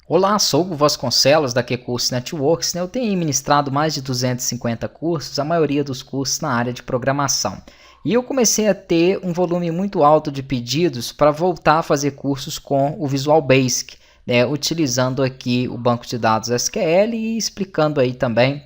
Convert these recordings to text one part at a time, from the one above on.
Olá, sou o Hugo Vasconcelos da QCursos Networks. Eu tenho ministrado mais de 250 cursos, a maioria dos cursos na área de programação. E eu comecei a ter um volume muito alto de pedidos para voltar a fazer cursos com o Visual Basic, utilizando aqui o banco de dados SQL e explicando aí também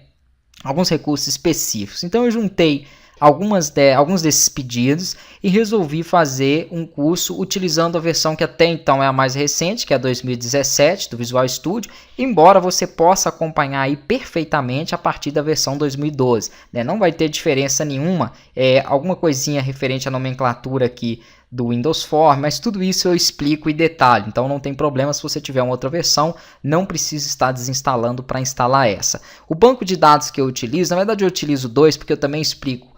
alguns recursos específicos. Então eu juntei alguns desses pedidos e resolvi fazer um curso utilizando a versão que até então é a mais recente, que é a 2017 do Visual Studio, embora você possa acompanhar aí perfeitamente a partir da versão 2012. Não vai ter diferença nenhuma, alguma coisinha referente à nomenclatura aqui do Windows Form, mas tudo isso eu explico em detalhe, então não tem problema se você tiver uma outra versão, não precisa estar desinstalando para instalar essa. O banco de dados que eu utilizo, na verdade eu utilizo dois, porque eu também explico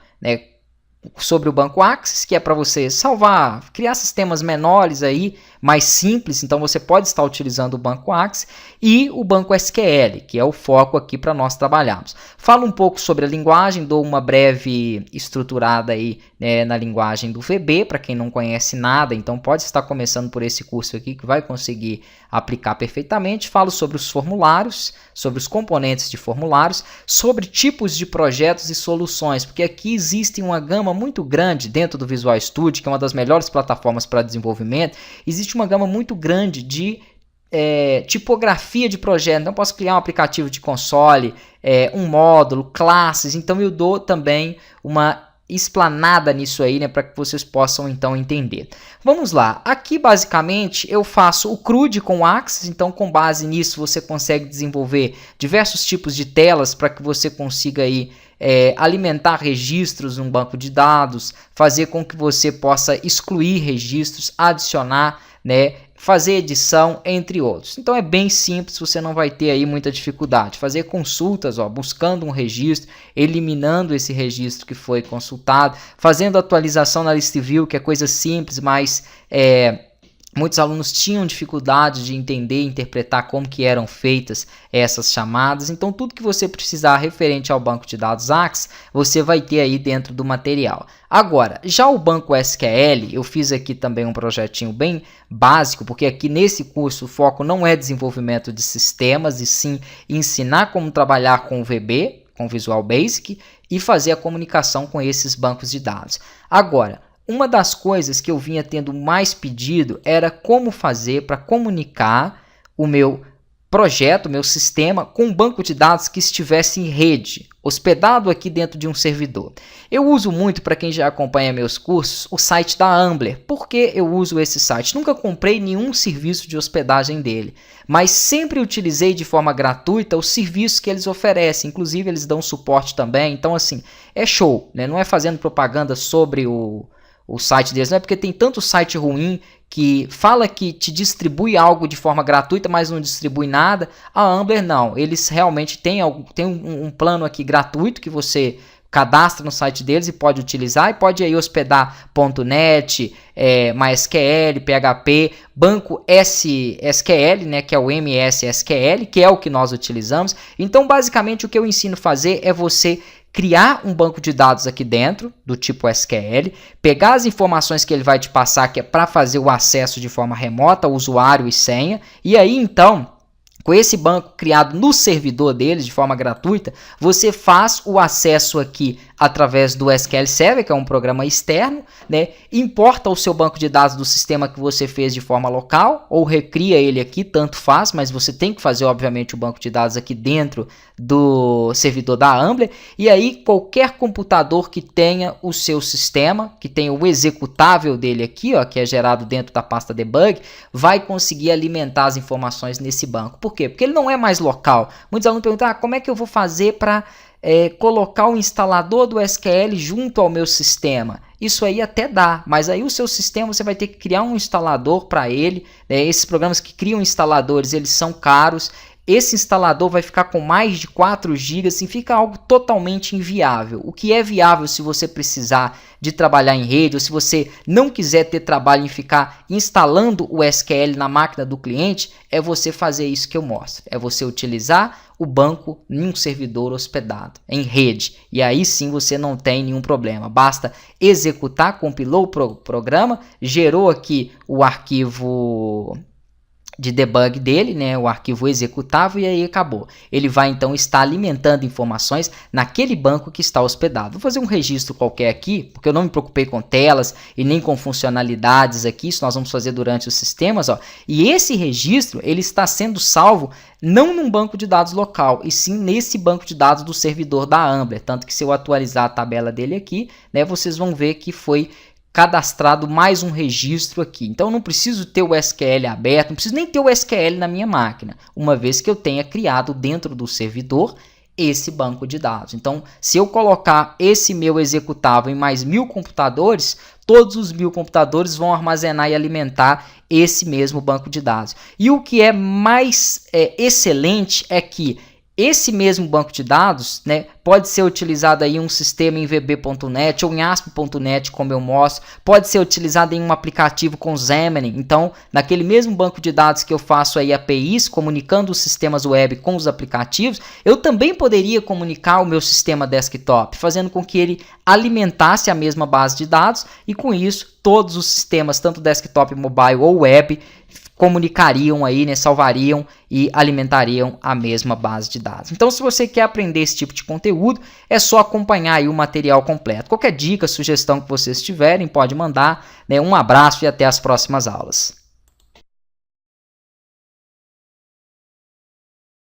sobre o banco Access, que é para você salvar, criar sistemas menores aí, mais simples, então você pode estar utilizando o banco Access, e o banco SQL, que é o foco aqui para nós trabalharmos. Falo um pouco sobre a linguagem, dou uma breve estruturada aí na linguagem do VB, para quem não conhece nada, então pode estar começando por esse curso aqui que vai conseguir aplicar perfeitamente. Falo sobre os formulários, sobre os componentes de formulários, sobre tipos de projetos e soluções, porque aqui existe uma gama muito grande dentro do Visual Studio, que é uma das melhores plataformas para desenvolvimento. Existe uma gama muito grande de tipografia de projeto. Então, eu posso criar um aplicativo de console, um módulo, classes. Então, eu dou também uma explanada nisso aí, para que vocês possam então entender. Vamos lá, aqui basicamente eu faço o CRUD com o Access, então com base nisso você consegue desenvolver diversos tipos de telas para que você consiga aí alimentar registros num banco de dados, fazer com que você possa excluir registros, adicionar, fazer edição, entre outros. Então é bem simples, você não vai ter aí muita dificuldade. Fazer consultas, buscando um registro, eliminando esse registro que foi consultado, fazendo atualização na list view, que é coisa simples, mas muitos alunos tinham dificuldade de entender e interpretar como que eram feitas essas chamadas. Então tudo que você precisar referente ao banco de dados Access, você vai ter aí dentro do material. Agora, já o banco SQL, eu fiz aqui também um projetinho bem básico, porque aqui nesse curso o foco não é desenvolvimento de sistemas, e sim ensinar como trabalhar com o VB, com Visual Basic, e fazer a comunicação com esses bancos de dados. Agora, uma das coisas que eu vinha tendo mais pedido era como fazer para comunicar o meu projeto, o meu sistema, com um banco de dados que estivesse em rede, hospedado aqui dentro de um servidor. Eu uso muito, para quem já acompanha meus cursos, o site da Ambler. Por que eu uso esse site? Nunca comprei nenhum serviço de hospedagem dele, mas sempre utilizei de forma gratuita os serviços que eles oferecem. Inclusive eles dão suporte também, então assim, é show, Não é fazendo propaganda sobre o site deles, não é porque tem tanto site ruim que fala que te distribui algo de forma gratuita, mas não distribui nada. A Ambler não, eles realmente têm um plano aqui gratuito que você cadastra no site deles e pode utilizar, e pode aí hospedar .NET, MySQL, PHP, banco SQL, que é o MS SQL, que é o que nós utilizamos. Então basicamente o que eu ensino a fazer é você criar um banco de dados aqui dentro, do tipo SQL, pegar as informações que ele vai te passar, que é para fazer o acesso de forma remota, usuário e senha, e aí então, com esse banco criado no servidor deles de forma gratuita, você faz o acesso aqui através do SQL Server, que é um programa externo, importa o seu banco de dados do sistema que você fez de forma local, ou recria ele aqui, tanto faz, mas você tem que fazer, obviamente, o banco de dados aqui dentro do servidor da Ambler, e aí qualquer computador que tenha o seu sistema, que tenha o executável dele aqui, que é gerado dentro da pasta debug, vai conseguir alimentar as informações nesse banco. Por quê? Porque ele não é mais local. Muitos alunos perguntam, como é que eu vou fazer para colocar o instalador do SQL junto ao meu sistema? Isso aí até dá, mas aí o seu sistema você vai ter que criar um instalador para ele. Esses programas que criam instaladores, eles são caros. Esse instalador vai ficar com mais de 4 GB, assim, fica algo totalmente inviável. O que é viável se você precisar de trabalhar em rede, ou se você não quiser ter trabalho em ficar instalando o SQL na máquina do cliente, é você fazer isso que eu mostro. É você utilizar o banco em um servidor hospedado, em rede. E aí sim você não tem nenhum problema. Basta executar, compilou o programa, gerou aqui o arquivo de debug dele, né, o arquivo executável, e aí acabou. Ele vai então estar alimentando informações naquele banco que está hospedado. Vou fazer um registro qualquer aqui, porque eu não me preocupei com telas e nem com funcionalidades aqui, isso nós vamos fazer durante os sistemas, ó. E esse registro, ele está sendo salvo não num banco de dados local, e sim nesse banco de dados do servidor da Ambler, tanto que se eu atualizar a tabela dele aqui, né, vocês vão ver que foi cadastrado mais um registro aqui. Então eu não preciso ter o SQL aberto, não preciso nem ter o SQL na minha máquina, uma vez que eu tenha criado dentro do servidor esse banco de dados. Então, se eu colocar esse meu executável em mais 1000 computadores, todos os 1000 computadores vão armazenar e alimentar esse mesmo banco de dados. E o que é mais excelente é que esse mesmo banco de dados, né, pode ser utilizado aí em um sistema em VB.NET ou em ASP.NET, como eu mostro, pode ser utilizado em um aplicativo com Xamarin. Então, naquele mesmo banco de dados que eu faço aí APIs, comunicando os sistemas web com os aplicativos, eu também poderia comunicar o meu sistema desktop, fazendo com que ele alimentasse a mesma base de dados, e com isso, todos os sistemas, tanto desktop, mobile ou web, comunicariam aí, né, salvariam e alimentariam a mesma base de dados. Então, se você quer aprender esse tipo de conteúdo, é só acompanhar aí o material completo. Qualquer dica, sugestão que vocês tiverem, pode mandar, né? Um abraço e até as próximas aulas.